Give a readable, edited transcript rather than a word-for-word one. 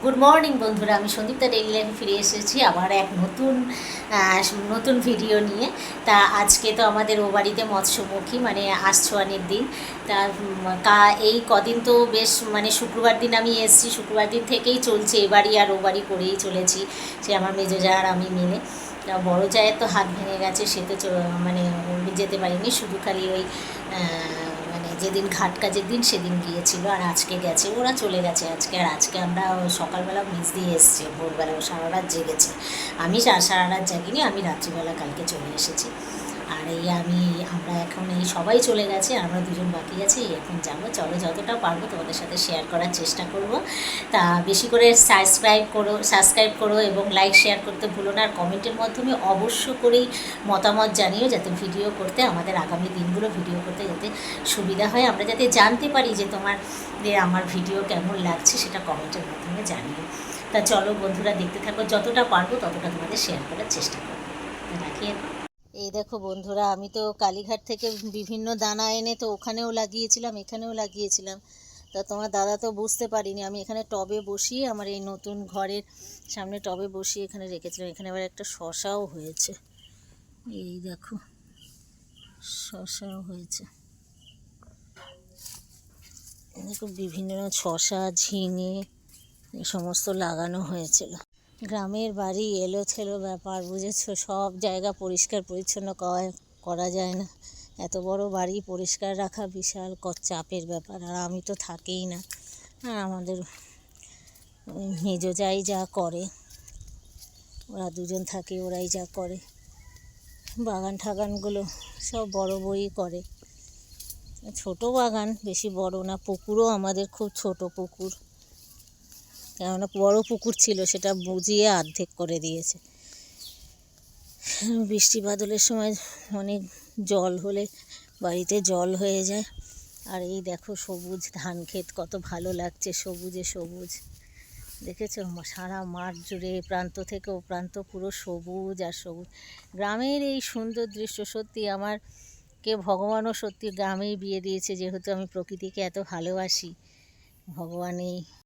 Good morning বন্ধুরা, আমি সন্দীপতা daily লাইফে ফিরে এসেছি আবার এক নতুন ভিডিও নিয়ে। তা আজকে তো আমাদের ও বাড়িতে মৎস্যমুখী মানে আশ্চোয়ানির দিন। তা এই কদিন তো বেশ মানে শুক্রবার দিন আমি এসেছি, শুক্রবার দিন থেকেই চলছে এ বাড়ি আর ও বাড়ি করেই চলেছি, সে আমার মেজো যা আর আমি মিলে। তা বড়ো জায়ের তো হাত ভেঙে গেছে, সে তো মানে যেতে পারিনি, শুধু খালি ওই মানে যেদিন ঘাট কাজের দিন সেদিন গিয়েছিল, আর আজকে গেছে, ওরা চলে গেছে আজকে। আর আজকে আমরা সকালবেলা মিস দিয়ে এসেছি, ভোরবেলা সারা রাত জেগেছে। আমি সারা রাত জাগিনি, আমি রাত্রিবেলা কালকে চলে এসেছি। আর আমরা এখন এই সবাই চলে গেছে, আমরা দুজন বাকি আছি, এখন যাবো। চলো, যতটা পারবো তোমাদের সাথে শেয়ার করার চেষ্টা করব। তা বেশি করে সাবস্ক্রাইব করো এবং লাইক শেয়ার করতে ভুলো না। আর কমেন্টের মাধ্যমে অবশ্য করেই মতামত জানিও, যাতে ভিডিও করতে আমাদের আগামী দিনগুলো ভিডিও করতে যাতে সুবিধা হয়, আমরা যাতে জানতে পারি যে আমার ভিডিও কেমন লাগছে, সেটা কমেন্টের মাধ্যমে জানিও। তা চলো বন্ধুরা, দেখতে থাকো, যতটা পারবো ততটা তোমাদের শেয়ার করার চেষ্টা করবো। রাখি এখন। এই দেখো বন্ধুরা, আমি তো কালীঘাট থেকে বিভিন্ন দানা এনে তো ওখানেও লাগিয়েছিলাম, এখানেও লাগিয়েছিলাম। তা তোমার দাদা তো বুঝতে পারিনি, আমি এখানে টবে বসিয়ে, আমার এই নতুন ঘরের সামনে টবে বসিয়ে এখানে রেখেছিলাম। এখানে আবার একটা শশাও হয়েছে, এই দেখো শশাও হয়েছে। দেখো বিভিন্ন শশা, ঝিঙে এই সমস্ত লাগানো হয়েছিল। গ্রামের বাড়ি এলোথেলো ব্যাপার, বুঝেছো, সব জায়গা পরিষ্কার পরিচ্ছন্ন করা যায় না। এত বড় বাড়ি পরিষ্কার রাখা বিশাল চাপের ব্যাপার, আর আমি তো থাকেই না। আর আমাদের মেজো যাই যা করে, ওরা দুজন থাকে, ওরাই যা করে। বাগান ঠাগানগুলো সব বড় বই করে, ছোট বাগান, বেশি বড় না। পুকুরও আমাদের খুব ছোট পুকুর, কেননা বড় পুকুর ছিল সেটা বুঝিয়ে অর্ধেক করে দিয়েছে। বৃষ্টি বাদলের সময় অনেক জল হলে বাড়িতে জল হয়ে যায়। আর এই দেখো সবুজ ধান ক্ষেত, কত ভালো লাগছে, সবুজে সবুজ। দেখেছো, সারা মাঠ জুড়ে প্রান্ত থেকে ও প্রান্ত পুরো সবুজ আর সবুজ। গ্রামের এই সুন্দর দৃশ্য, সত্যি ভগবানও সত্যি গ্রামেই বিয়ে দিয়েছে, যেহেতু আমি প্রকৃতিকে এত ভালোবাসি। ভগবান এই